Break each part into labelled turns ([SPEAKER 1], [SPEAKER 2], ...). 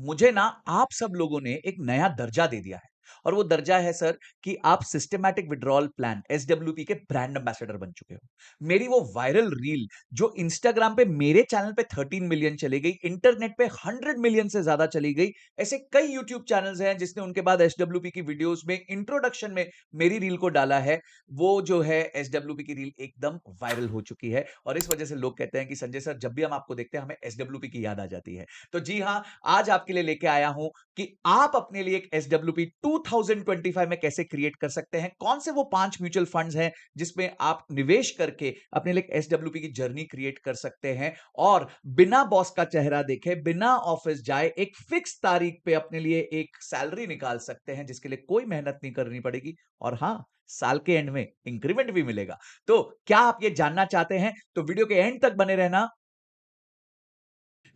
[SPEAKER 1] मुझे ना आप सब लोगों ने एक नया दर्जा दे दिया है और वो दर्जा है सर कि आप सिस्टमैटिक विड्रॉल प्लान एसडब्ल्यूपी के ब्रांड एम्बेसडर बन चुके हो। मेरी वो वायरल रील जो इंस्टाग्राम पे मेरे चैनल पे 13 मिलियन चली गई, इंटरनेट पे 100 मिलियन से ज्यादा चली गई। ऐसे कई यूट्यूब चैनल्स हैं जिसने उनके बाद एसडब्ल्यूपी की वीडियोस में इंट्रोडक्शन में मेरी रील को डाला है। वो जो है एसडब्ल्यूपी की रील एकदम वायरल हो चुकी है और इस वजह से लोग कहते हैं कि संजय सर जब भी हम आपको देखते हैं हमें एसडब्ल्यूपी की याद आ जाती है। तो जी हाँ, आज आपके लिए लेके आया हूं कि आप अपने लिए एक एसडब्ल्यूपी 2025 में कैसे क्रिएट कर सकते हैं। कौन से वो 5 म्यूचुअल फंड्स हैं जिसमें आप निवेश करके अपने लिए एक एसडब्ल्यूपी की जर्नी क्रिएट कर सकते हैं और बिना बॉस का चेहरा देखे, बिना ऑफिस जाए, एक फिक्स तारीख पे अपने लिए एक सैलरी निकाल सकते हैं जिसके लिए कोई मेहनत नहीं करनी पड़ेगी और हां, साल के एंड में इंक्रीमेंट भी मिलेगा। तो क्या आप ये जानना चाहते हैं? तो वीडियो के एंड तक बने रहना।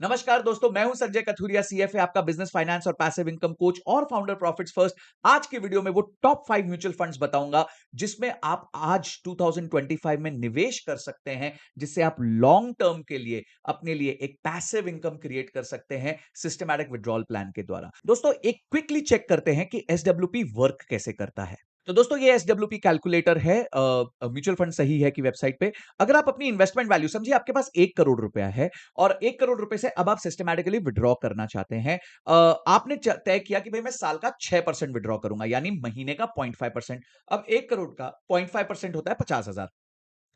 [SPEAKER 1] नमस्कार दोस्तों, मैं हूं संजय कथुरिया, सीएफए, आपका बिजनेस फाइनेंस और पैसिव इनकम कोच और फाउंडर प्रॉफिट्स फर्स्ट। आज की वीडियो में वो टॉप 5 म्यूचुअल फंड्स बताऊंगा जिसमें आप आज 2025 में निवेश कर सकते हैं, जिससे आप लॉन्ग टर्म के लिए अपने लिए एक पैसिव इनकम क्रिएट कर सकते हैं सिस्टमैटिक विड्रॉल प्लान के द्वारा। दोस्तों, एक क्विकली चेक करते हैं कि एसडब्ल्यूपी वर्क कैसे करता है। तो दोस्तों, ये एसडब्ल्यूपी कैलकुलेटर है म्यूचुअल फंड सही है की वेबसाइट पे। अगर आप अपनी इन्वेस्टमेंट वैल्यू, समझिए आपके पास 1 करोड़ रुपया है और 1 करोड़ रुपए से अब आप सिस्टमैटिकली विड्रॉ करना चाहते हैं। आपने तय किया कि भाई मैं साल का 6% विड्रॉ करूंगा, यानी महीने का 0.5%। अब 1 करोड़ का 0.5% होता है 50,000।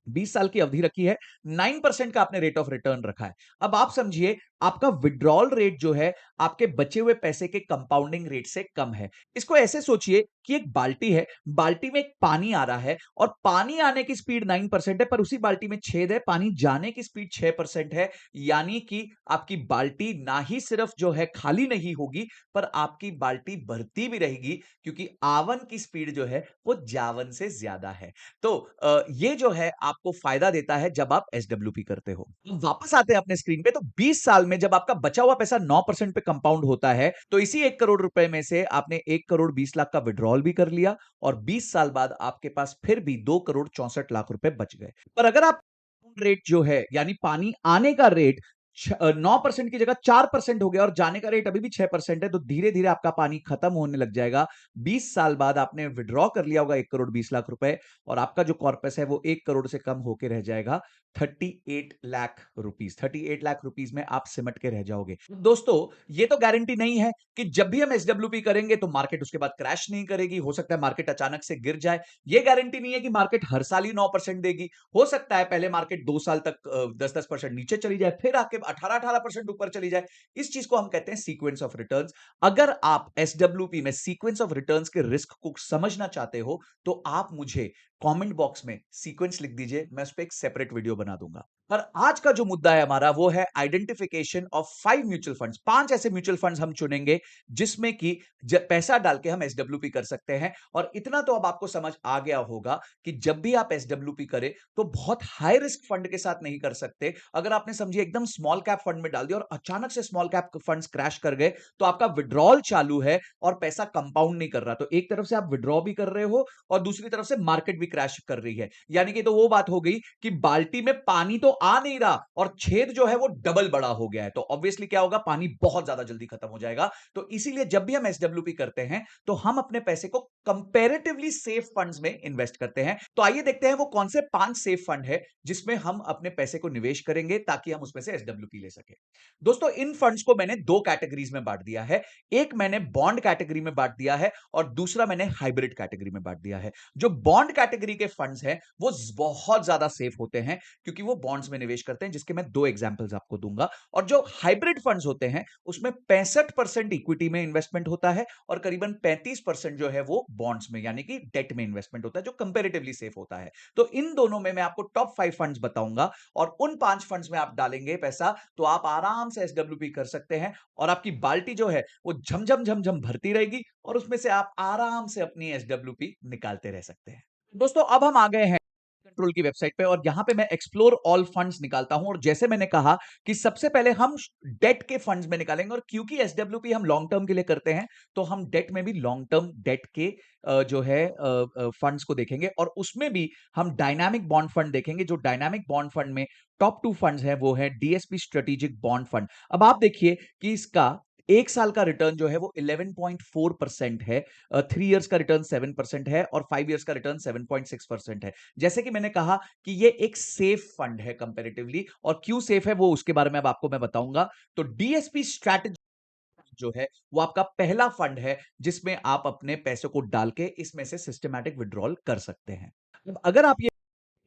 [SPEAKER 1] 20 साल की अवधि रखी है, 9% का आपने रेट ऑफ रिटर्न रखा है। अब आप समझिए, आपका विड्रॉल रेट जो है आपके बचे हुए पैसे के कंपाउंडिंग रेट से कम है। इसको ऐसे सोचिए कि एक बाल्टी है, बाल्टी में एक पानी आ रहा है और पानी आने की स्पीड 9% है, पर उसी बाल्टी में छेद है, पानी जाने की स्पीड 6% है। यानी कि आपकी बाल्टी ना ही सिर्फ जो है खाली नहीं होगी, पर आपकी बाल्टी भरती भी रहेगी, क्योंकि आवन की स्पीड जो है वो जावन से ज्यादा है। तो ये जो है आपको फायदा देता है जब आप एसडब्ल्यूपी करते हो। अब वापस आते हैं अपने स्क्रीन पे, तो 20 साल में जब आपका बचा हुआ पैसा 9% पे कंपाउंड होता है, तो इसी 1 करोड़ रुपए में से आपने 1 करोड़ 20 लाख का विड्रॉल भी कर लिया और 20 साल बाद आपके पास फिर भी 2 करोड़ 64 लाख रुपए बच गए। पर अगर आप रेट जो है, यानी पानी आने का रेट 9% की जगह 4% हो गया और जाने का रेट अभी भी 6% है, तो धीरे धीरे आपका पानी खत्म होने लग जाएगा। 20 साल बाद आपने विड्रॉ कर लिया होगा 1 करोड़ 20 लाख रुपए और आपका जो कॉर्पस है वो 1 करोड़ से कम होके रह जाएगा 38 लाख रुपीस। 38 लाख रुपीस में आप सिमट के रह जाओगे। दोस्तों, ये तो गारंटी नहीं है कि जब भी हम एसडब्ल्यूपी करेंगे तो मार्केट उसके बाद क्रैश नहीं करेगी। हो सकता है मार्केट अचानक से गिर जाए। ये गारंटी नहीं है कि मार्केट हर साल ही 9% देगी। हो सकता है पहले मार्केट 2 साल तक 10-10% नीचे चली जाए, फिर आके 18-18% ऊपर चली जाए। इस चीज को हम कहते हैं सीक्वेंस ऑफ रिटर्न्स। अगर आप एसडब्ल्यूपी में सीक्वेंस ऑफ रिटर्न्स के रिस्क को समझना चाहते हो, तो आप मुझे कमेंट बॉक्स में सीक्वेंस लिख दीजिए, मैं उस पर एक सेपरेट वीडियो बना दूंगा। पर आज का जो मुद्दा है हमारा, वो है आइडेंटिफिकेशन ऑफ 5 म्यूचुअल फंड्स। 5 ऐसे म्यूचुअल फंड्स हम चुनेंगे जिसमें कि पैसा डाल के हम एसडब्ल्यूपी कर सकते हैं। और इतना तो अब आपको समझ आ गया होगा कि जब भी आप एसडब्ल्यूपी करें तो बहुत हाई रिस्क फंड के साथ नहीं कर सकते। अगर आपने समझिए एकदम स्मॉल कैप फंड में डाल दिया और अचानक से स्मॉल कैप फंड्स क्रैश कर गए, तो आपका विड्रॉल चालू है और पैसा कंपाउंड नहीं कर रहा। तो एक तरफ से आप विड्रॉ भी कर रहे हो और दूसरी तरफ से मार्केट भी क्रैश कर रही है। यानी कि तो वो बात हो गई कि बाल्टी में पानी तो आ नहीं रहा और छेद जो है वो डबल बड़ा हो गया है। तो ऑब्वियसली क्या होगा, पानी बहुत ज्यादा जल्दी खत्म हो जाएगा। तो इसीलिए जब भी हम एसडब्ल्यूपी करते हैं तो हम अपने पैसे को कंपैरेटिवली सेफ फंड्स में इन्वेस्ट करते हैं। तो आइए देखते हैं वो कौन से 5 सेफ फंड है जिसमें हम अपने पैसे को निवेश करेंगे ताकि हम उसमें से एसडब्ल्यूपी ले सके। दोस्तों, इन फंड्स को मैंने 2 कैटेगरीज में बांट दिया है। एक मैंने बॉन्ड कैटेगरी में बांट दिया है और दूसरा मैंने हाइब्रिड कैटेगरी में बांट दिया है। जो बॉन्ड कैटेगरी के फंड्स हैं वो बहुत ज्यादा सेफ होते हैं क्योंकि वो बॉन्ड्स में निवेश करते हैं, जिसके मैं 2 एग्जांपल्स आपको दूंगा। और जो हाइब्रिड फंड्स होते हैं उसमें 65% इक्विटी में इन्वेस्टमेंट होता है और करीबन 35% जो है वो बॉन्ड्स में, यानी कि डेट में इन्वेस्टमेंट होता है, जो कंपैरेटिवली सेफ होता है। तो इन दोनों में मैं आपको टॉप 5 फंड्स बताऊंगा और उन 5 फंड्स में आप डालेंगे पैसा तो आप आराम से एसडब्ल्यूपी कर सकते हैं और आपकी बाल्टी जो है वो झमझम झमझम भरती रहेगी और उसमें से आप आराम से अपनी एसडब्ल्यूपी निकालते रह सकते हैं। दोस्तों, अब हम आ गए हैं कंट्रोल की वेबसाइट पे और यहां पे मैं एक्सप्लोर ऑल फंड्स निकालता हूं और जैसे मैंने कहा कि सबसे पहले हम डेट के फंड्स में निकालेंगे और क्योंकि एसडब्ल्यूपी हम लॉन्ग टर्म के लिए करते हैं तो हम डेट में भी लॉन्ग टर्म डेट के जो है फंड्स को देखेंगे और उसमें भी हम डायनामिक बॉन्ड फंड देखेंगे। जो डायनामिक बॉन्ड फंड में टॉप 2 फंड्स हैं वो है डीएसपी स्ट्रेटेजिक बॉन्ड फंड। अब आप देखिए कि इसका 1 साल का रिटर्न जो है वो 11.4% है, 3 इयर्स का रिटर्न 7% है और 5 इयर्स का रिटर्न 7.6% है। जैसे कि मैंने कहा कि ये एक सेफ फंड है कंपैरेटिवली, और क्यों सेफ है वो उसके बारे में अब आपको मैं बताऊंगा। तो डीएसपी स्ट्रैटेजी जो है वो आपका पहला फंड है जिसमें आप अपने पैसे को डाल के इसमें से सिस्टमैटिक विड्रॉल कर सकते हैं। अब अगर आप ये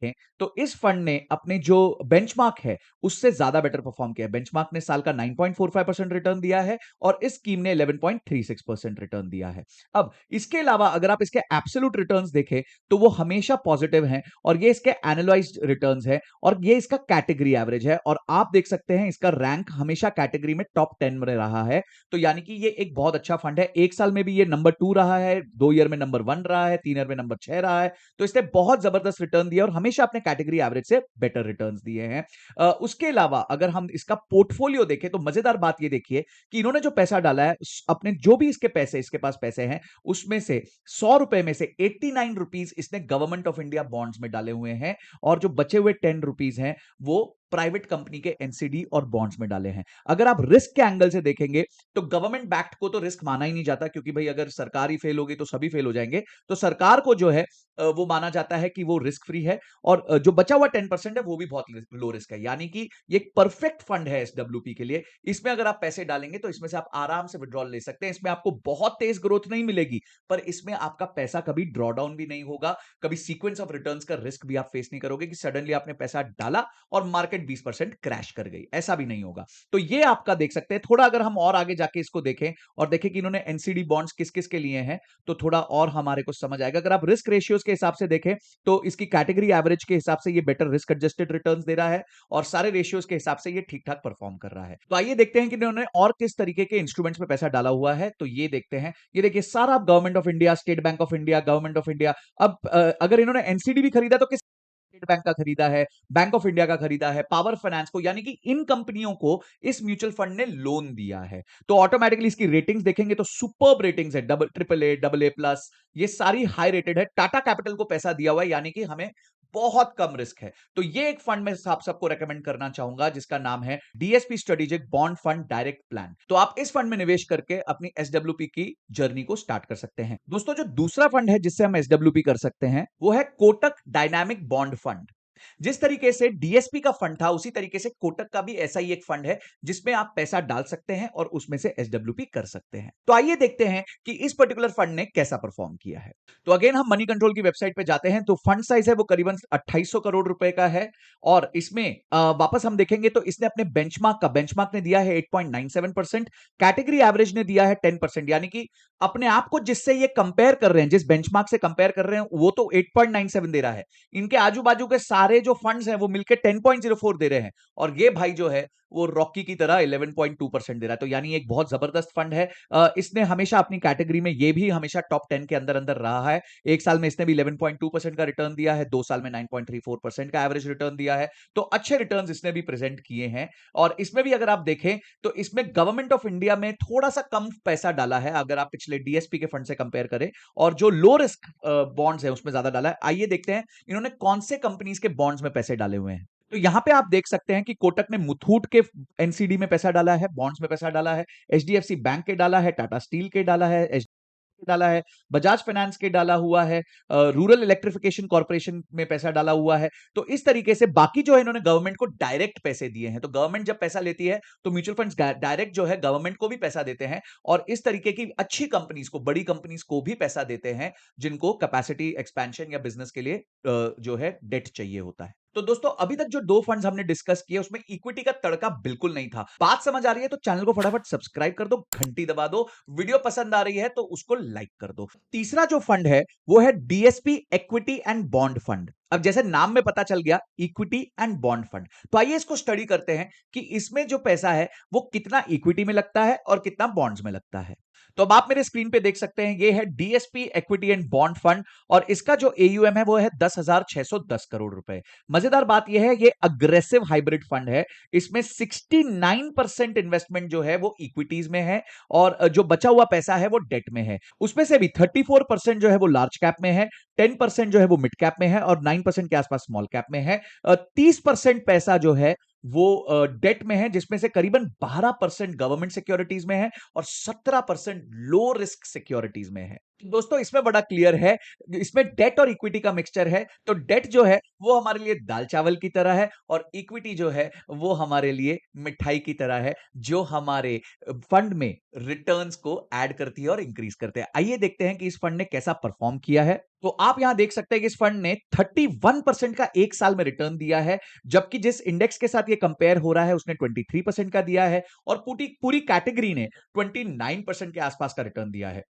[SPEAKER 1] देखें, तो इस फंड ने अपने जो बेंचमार्क है उससे ज्यादा बेटर परफॉर्म किया है। बेंचमार्क ने साल का 9.45% रिटर्न दिया है और इस स्कीम ने 11.36% रिटर्न दिया है। अब इसके अलावा अगर आप इसके एब्सोल्यूट रिटर्न्स देखें तो वो हमेशा पॉजिटिव हैं, और ये इसके एनालाइज्ड रिटर्न्स है, और ये इसका कैटेगरी एवरेज है, और आप देख सकते हैं इसका रैंक हमेशा कैटेगरी में टॉप 10 में रहा है। तो यानी कि ये एक बहुत अच्छा फंड है। 1 साल में भी ये नंबर 2 रहा है, 2 ईयर में नंबर 1 रहा है, 3 ईयर में नंबर 6 रहा है। तो इसने बहुत जबरदस्त रिटर्न दिया और हमेशा अपने कैटेगरी एवरेज से बेटर रिटर्न्स दिए हैं। उसके अलावा अगर हम इसका पोर्टफोलियो देखें तो मजेदार बात ये देखिए कि इन्होंने जो पैसा डाला है, अपने जो भी इसके पास पैसे हैं, उसमें से 100 रुपए में से 89 रुपीज इसने गवर्नमेंट ऑफ इंडिया बॉन्ड्स में डाले हुए हैं, और जो बचे हुए 10 रुपीज हैं वो प्राइवेट कंपनी के एनसीडी और बॉन्ड्स में डाले हैं। अगर आप रिस्क के एंगल से देखेंगे तो गवर्नमेंट बैक्ड को तो रिस्क माना ही नहीं जाता, क्योंकि भाई अगर सरकार ही फेल होगी तो सभी फेल हो जाएंगे। तो सरकार को जो है वो माना जाता है कि वो रिस्क फ्री है, और जो बचा हुआ 10% है वो भी बहुत लो रिस्क है। यानी कि ये एक परफेक्ट फंड है एसडब्ल्यूपी के लिए। इसमें अगर आप पैसे डालेंगे तो इसमें से आप आराम से विड्रॉल ले सकते हैं। इसमें आपको बहुत तेज ग्रोथ नहीं मिलेगी, पर इसमें आपका पैसा कभी ड्रॉ डाउन भी नहीं होगा, कभी सीक्वेंस ऑफ रिटर्न्स का रिस्क भी आप फेस नहीं करोगे कि सडनली आपने पैसा डाला और मार्केट 20% क्रैश कर गई, ऐसा भी नहीं होगा। तो ये आपका देख सकते हैं। थोड़ा अगर हम और आगे जाके इसको देखें और देखें कि इन्होंने एनसीडी बॉन्ड्स किस किस के लिए हैं, तो थोड़ा और हमारे को समझ आएगा। अगर आप रिस्क रेशियोज के हिसाब से देखें तो इसकी कैटेगरी एवरेज के हिसाब से ये बेटर रिस्क एडजस्टेड रिटर्न्स दे रहा है, और सारे रेशियोज के हिसाब से ये ठीक ठाक परफॉर्म कर रहा है। तो आइए देखते हैं कि इन्होंने और किस तरीके के इंस्ट्रूमेंट्स में पैसा डाला हुआ है। तो ये देखते हैं, ये देखिए सारा government of India, state bank of India, government of India. अब अगर इन्होंने एनसीडी भी खरीदा तो किस स्टेट बैंक का खरीदा है, बैंक ऑफ इंडिया का खरीदा है, पावर फाइनेंस को, यानी कि इन कंपनियों को इस म्यूचुअल फंड ने लोन दिया है। तो ऑटोमेटिकली इसकी रेटिंग्स देखेंगे तो सुपर्ब रेटिंग्स है, double triple A, double A plus, ये सारी हाई रेटेड है। टाटा कैपिटल को पैसा दिया हुआ है, यानी कि हमें बहुत कम रिस्क है। तो ये एक फंड मैं आप सबको रेकमेंड करना चाहूंगा जिसका नाम है DSP strategic bond fund direct plan. तो आप इस फंड में निवेश करके अपनी एसडब्ल्यूपी की जर्नी को स्टार्ट कर सकते हैं। दोस्तों, जो दूसरा फंड है जिससे हम एसडब्ल्यूपी कर सकते हैं वो है कोटक डायनामिक बॉन्ड फंड। जिस तरीके से डीएसपी का फंड था उसी तरीके से कोटक का भी ऐसा ही एक फंड है जिसमें आप पैसा डाल सकते हैं और उसमें से एसडब्ल्यूपी कर सकते हैं। तो आइए देखते हैं कि इस पर्टिकुलर फंड ने कैसा परफॉर्म किया है। तो अगेन हम मनी कंट्रोल की वेबसाइट पे जाते हैं, तो फंड साइज है वो करीबन 2800 करोड़ रुपए का है, और इसमें वापस हम देखेंगे तो इसने अपने बेंचमार्क ने दिया है 8.97%, कैटेगरी एवरेज ने दिया है 10%। यानी कि अपने आप को जिससे ये कंपेयर कर रहे हैं, जिस बेंचमार्क से कंपेयर कर रहे हैं, वो तो 8.97 दे रहा है, इनके आजू बाजू के सारे जो फंड्स हैं वो मिलकर 10.04 दे रहे हैं, और ये भाई जो है वो रॉकी की तरह 11.2% दे रहा है। तो यानी एक बहुत जबरदस्त फंड है। इसने हमेशा अपनी कैटेगरी में ये भी हमेशा टॉप 10 के अंदर अंदर रहा है। 1 साल में इसने भी 11.2% का रिटर्न दिया है, 2 साल में 9.34% का एवरेज रिटर्न दिया है। तो अच्छे रिटर्न्स इसने भी प्रेजेंट किए हैं, और इसमें भी अगर आप देखें तो इसमें गवर्नमेंट ऑफ इंडिया में थोड़ा सा कम पैसा डाला है अगर आप पिछले डीएसपी के फंड से कंपेयर करें, और जो लो रिस्क बॉन्ड्स है उसमें ज्यादा डाला है। आइए देखते हैं इन्होंने कौन से कंपनीज के बॉन्ड्स में पैसे डाले हुए हैं। तो यहां पे आप देख सकते हैं कि कोटक ने मुथूट के एनसीडी में पैसा डाला है, बॉन्ड्स में पैसा डाला है, एचडीएफसी बैंक के डाला है, टाटा स्टील के डाला है, डाला है, बजाज फाइनेंस के डाला हुआ है, रूरल इलेक्ट्रिफिकेशन कॉर्पोरेशन में पैसा डाला हुआ है। तो इस तरीके से बाकी जो है इन्होंने गवर्नमेंट को डायरेक्ट पैसे दिए हैं। तो गवर्नमेंट जब पैसा लेती है तो म्यूचुअल फंड्स डायरेक्ट जो है गवर्नमेंट को भी पैसा देते हैं, और इस तरीके की अच्छी कंपनीज को, बड़ी कंपनीज को भी पैसा देते हैं जिनको कैपेसिटी एक्सपेंशन या बिजनेस के लिए जो है डेट चाहिए होता है। तो दोस्तों, अभी तक जो दो फंड्स हमने डिस्कस किए उसमें इक्विटी का तड़का बिल्कुल नहीं था। बात समझ आ रही है तो चैनल को फटाफट सब्सक्राइब कर दो, घंटी दबा दो, वीडियो पसंद आ रही है तो उसको लाइक कर दो। तीसरा जो फंड है वो है DSP equity and bond fund. अब जैसे नाम में पता चल गया, इक्विटी एंड बॉन्ड फंड, तो आइए इसको स्टडी करते हैं कि इसमें जो पैसा है वो कितना इक्विटी में लगता है और कितना बॉन्ड्स में लगता है। तो अब आप मेरे स्क्रीन पे देख सकते हैं, ये है DSP equity and bond fund, और इसका जो एयूएम है वो है 10,610 करोड़ रुपए। मजेदार बात यह है, ये अग्रेसिव हाइब्रिड फंड है। इसमें 69% इन्वेस्टमेंट जो है वो इक्विटीज में है, और जो बचा हुआ पैसा है वो डेट में है। उसमें से भी 34% जो है वो लार्ज कैप में है, 10% जो है वो मिड कैप में है, और 9% के आसपास स्मॉल कैप में है। 30% पैसा जो है वो डेट में है, जिसमें से करीबन 12% गवर्नमेंट सिक्योरिटीज में है और 17% लो रिस्क सिक्योरिटीज में है। दोस्तों इसमें बड़ा क्लियर है, इसमें डेट और इक्विटी का मिक्सचर है। तो डेट जो है वो हमारे लिए दाल चावल की तरह है और इक्विटी जो है वो हमारे लिए मिठाई की तरह है, जो हमारे फंड में रिटर्न्स को ऐड करती है और इंक्रीज करते हैं। आइए देखते हैं कि इस फंड ने कैसा परफॉर्म किया है। तो आप यहां देख सकते हैं कि इस फंड ने 31% का एक साल में रिटर्न दिया है, जबकि जिस इंडेक्स के साथ ये कंपेयर हो रहा है उसने 23% का दिया है और पूरी पूरी कैटेगरी ने 29% के आसपास का रिटर्न दिया है।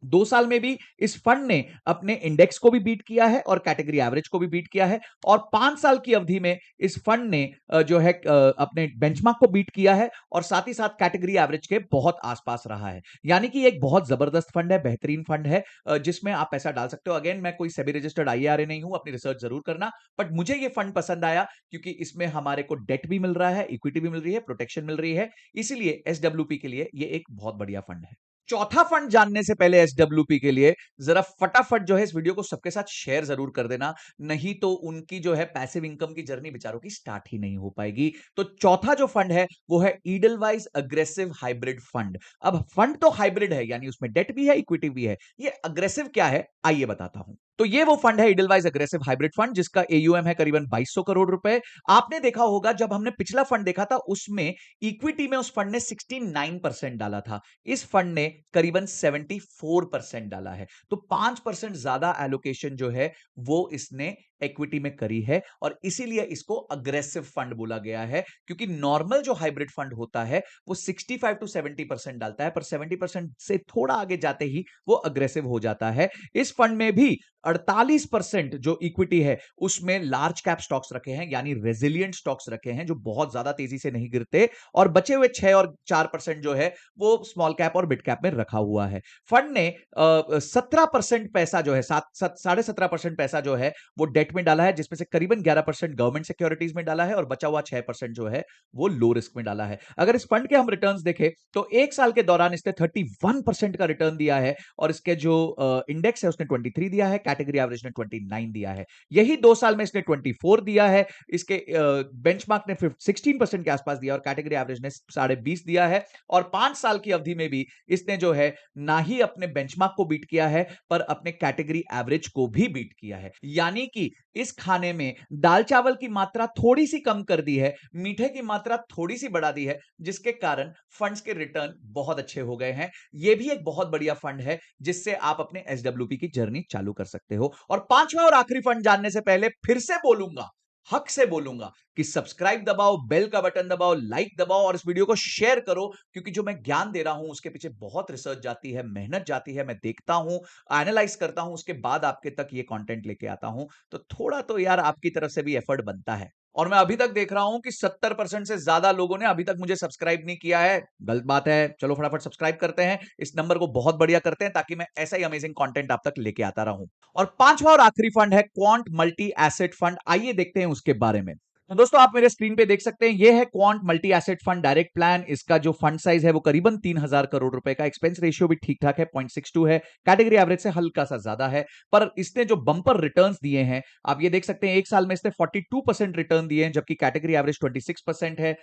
[SPEAKER 1] 2 साल में भी इस फंड ने अपने इंडेक्स को भी बीट किया है और कैटेगरी एवरेज को भी बीट किया है और 5 साल की अवधि में इस फंड ने जो है अपने बेंचमार्क को बीट किया है और साथ ही साथ कैटेगरी एवरेज के बहुत आसपास रहा है। यानी कि एक बहुत जबरदस्त फंड है, बेहतरीन फंड है, जिसमें आप पैसा डाल सकते हो। अगेन मैं कोई सेबी रजिस्टर्ड आईआरए नहीं हूं, अपनी रिसर्च जरूर करना, बट मुझे ये फंड पसंद आया क्योंकि इसमें हमारे को डेट भी मिल रहा है, इक्विटी भी मिल रही है, प्रोटेक्शन मिल रही है, इसीलिए एसडब्ल्यूपी के लिए ये एक बहुत बढ़िया फंड है। चौथा फंड जानने से पहले एसडब्ल्यूपी के लिए जरा फटाफट जो है इस वीडियो को सबके साथ शेयर जरूर कर देना, नहीं तो उनकी जो है पैसिव इनकम की जर्नी बेचारों की स्टार्ट ही नहीं हो पाएगी। तो चौथा जो फंड है वो है ईडलवाइज अग्रेसिव हाइब्रिड फंड। अब फंड तो हाइब्रिड है, यानी उसमें डेट भी है, इक्विटी भी है। ये अग्रेसिव क्या है आइए बताता हूं। तो ये वो फंड है ईडलवाइज अग्रेसिव हाइब्रिड फंड, जिसका एयूएम है करीबन 2200 करोड़ रुपए। आपने देखा होगा जब हमने पिछला फंड देखा था उसमें इक्विटी में उस फंड ने 69% डाला था, इस फंड ने करीबन 74% डाला है। तो 5% ज्यादा एलोकेशन जो है वो इसने इक्विटी में करी है और इसीलिए इसको अग्रेसिव फंड बोला गया है, क्योंकि नॉर्मल जो हाइब्रिड फंड होता है वो 65 टू 70% डालता है, पर 70% से थोड़ा आगे जाते ही वो अग्रेसिव हो जाता है। इस फंड में भी 48% जो इक्विटी है उसमें लार्ज कैप स्टॉक्स रखे हैं, यानी रेजिलिएंट स्टॉक्स रखे हैं जो बहुत ज्यादा तेजी से नहीं गिरते, और बचे हुए 6 और 4% जो है वो स्मॉल कैप और मिड कैप में रखा हुआ है। फंड ने 17% पैसा जो है, 17.5% पैसा जो है वो डेट में डाला है, जिसमें से करीबन 11% गवर्नमेंट सिक्योरिटीज में डाला है और बचा हुआ 6% जो है वो लो रिस्क में डाला है। अगर इस फंड के हम रिटर्न्स देखें तो एक साल के दौरान इसने 31% का रिटर्न दिया है और इसके जो इंडेक्स है उसने 23 दिया है, कैटेगरी एवरेज ने 29 दिया है। यही 2 साल में इसने 24 दिया है, इसके बेंचमार्क ने 16% के आसपास दिया और कैटेगरी एवरेज ने 20.5 दिया है। और 5 साल की अवधि में भी इसने जो है ना ही अपने बेंचमार्क को बीट किया है पर अपने कैटेगरी एवरेज को भी बीट किया है। यानी कि इस खाने में दाल चावल की मात्रा थोड़ी सी कम कर दी है, मीठे की मात्रा थोड़ी सी बढ़ा दी है, जिसके कारण फंड्स के रिटर्न बहुत अच्छे हो गए हैं। यह भी एक बहुत बढ़िया फंड है जिससे आप अपने एसडब्ल्यूपी की जर्नी चालू कर सकते हो। और पांचवा और आखिरी फंड जानने से पहले फिर से बोलूंगा, हक से बोलूंगा कि सब्सक्राइब दबाओ, बेल का बटन दबाओ, लाइक दबाओ और इस वीडियो को शेयर करो, क्योंकि जो मैं ज्ञान दे रहा हूं उसके पीछे बहुत रिसर्च जाती है, मेहनत जाती है, मैं देखता हूं, एनालाइज करता हूं, उसके बाद आपके तक ये कंटेंट लेके आता हूं। तो थोड़ा तो यार आपकी तरफ से भी एफर्ट बनता है। और मैं अभी तक देख रहा हूं कि 70% से ज्यादा लोगों ने अभी तक मुझे सब्सक्राइब नहीं किया है। गलत बात है, चलो फटाफट सब्सक्राइब करते हैं, इस नंबर को बहुत बढ़िया करते हैं ताकि मैं ऐसा ही अमेजिंग कंटेंट आप तक लेके आता रहूं। और पांचवा और आखिरी फंड है क्वांट मल्टी एसेट फंड। आइए देखते हैं उसके बारे में। तो दोस्तों आप मेरे स्क्रीन पे देख सकते हैं, ये है quant multi asset fund direct plan. इसका जो फंड साइज है वो करीबन 3000 करोड़ रुपए का, एक्सपेंस रेशियो भी ठीक ठाक है, 0.62 है, कैटेगरी एवरेज से हल्का सा ज्यादा है। पर इसने जो बंपर रिटर्न्स दिए हैं आप ये देख सकते हैं, एक साल में इसने 42% रिटर्न दिए हैं, जबकि कैटेगरी एवरेज 26% है।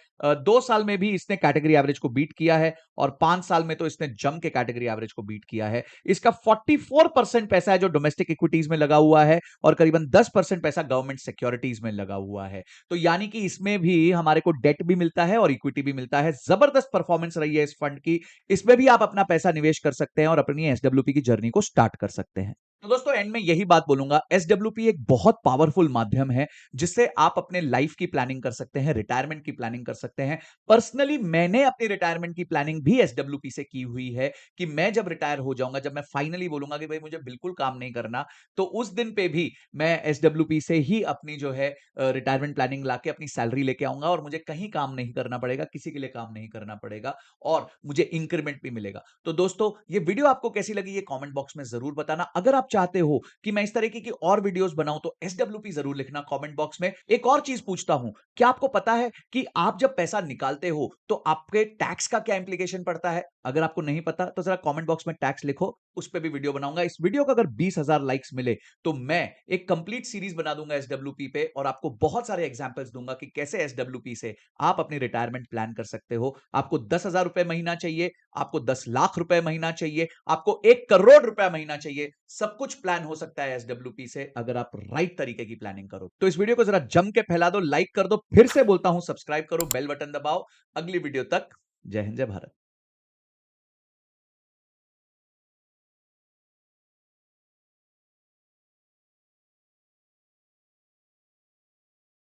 [SPEAKER 1] 2 साल में भी इसने कैटेगरी एवरेज को बीट किया है और 5 साल में तो इसने जम के कैटेगरी एवरेज को बीट किया है। इसका 44% पैसा है जो डोमेस्टिक इक्विटीज में लगा हुआ है और करीबन 10% पैसा गवर्नमेंट सिक्योरिटीज में लगा हुआ है। तो यानी कि इसमें भी हमारे को डेट भी मिलता है और इक्विटी भी मिलता है। जबरदस्त परफॉर्मेंस रही है इस फंड की, इसमें भी आप अपना पैसा निवेश कर सकते हैं और अपनी एसडब्ल्यूपी की जर्नी को स्टार्ट कर सकते हैं। तो दोस्तों एंड में यही बात बोलूंगा, एसडब्ल्यूपी एक बहुत पावरफुल माध्यम है जिससे आप अपने लाइफ की प्लानिंग कर सकते हैं, रिटायरमेंट की प्लानिंग कर सकते हैं। पर्सनली मैंने अपनी रिटायरमेंट की प्लानिंग भी एसडब्ल्यूपी से की हुई है कि मैं जब रिटायर हो जाऊंगा, जब मैं फाइनली बोलूंगा कि भाई मुझे बिल्कुल काम नहीं करना, तो उस दिन पे भी मैं एसडब्ल्यूपी से ही अपनी जो है रिटायरमेंट प्लानिंग लाके अपनी सैलरी लेके आऊंगा और मुझे कहीं काम नहीं करना पड़ेगा, किसी के लिए काम नहीं करना पड़ेगा और मुझे इंक्रीमेंट भी मिलेगा। तो दोस्तों ये वीडियो आपको कैसी लगी ये कमेंट बॉक्स में जरूर बताना। अगर आप चाहते हो कि मैं इस तरीके की और वीडियोस बनाऊं तो एसडब्ल्यूपी जरूर लिखना कमेंट बॉक्स में। एक और चीज पूछता हूं, क्या आपको पता है कि आप जब पैसा निकालते हो तो आपके टैक्स का क्या इंप्लीकेशन पड़ता है? अगर आपको नहीं पता तो जरा कमेंट बॉक्स में टैक्स लिखो, उस पे भी वीडियो बनाऊंगा। इस वीडियो को अगर 20,000 लाइक्स मिले तो मैं एक कंप्लीट सीरीज बना दूंगा एसडब्ल्यूपी पे, और आपको बहुत सारे एग्जांपल्स दूंगा कि कैसे एसडब्ल्यूपी से आप अपनी रिटायरमेंट प्लान कर सकते हो। आपको 10,000 रुपए महीना चाहिए, आपको 10 लाख रुपए महीना चाहिए, आपको 1 करोड़ रुपए महीना चाहिए, सब कुछ प्लान हो सकता है एसडब्ल्यूपी से अगर आप राइट तरीके की प्लानिंग करो। तो इस वीडियो को जरा जम के फैला दो, लाइक कर दो, फिर से बोलता हूं सब्सक्राइब करो, बेल बटन दबाओ। अगली वीडियो तक जय हिंद जय भारत।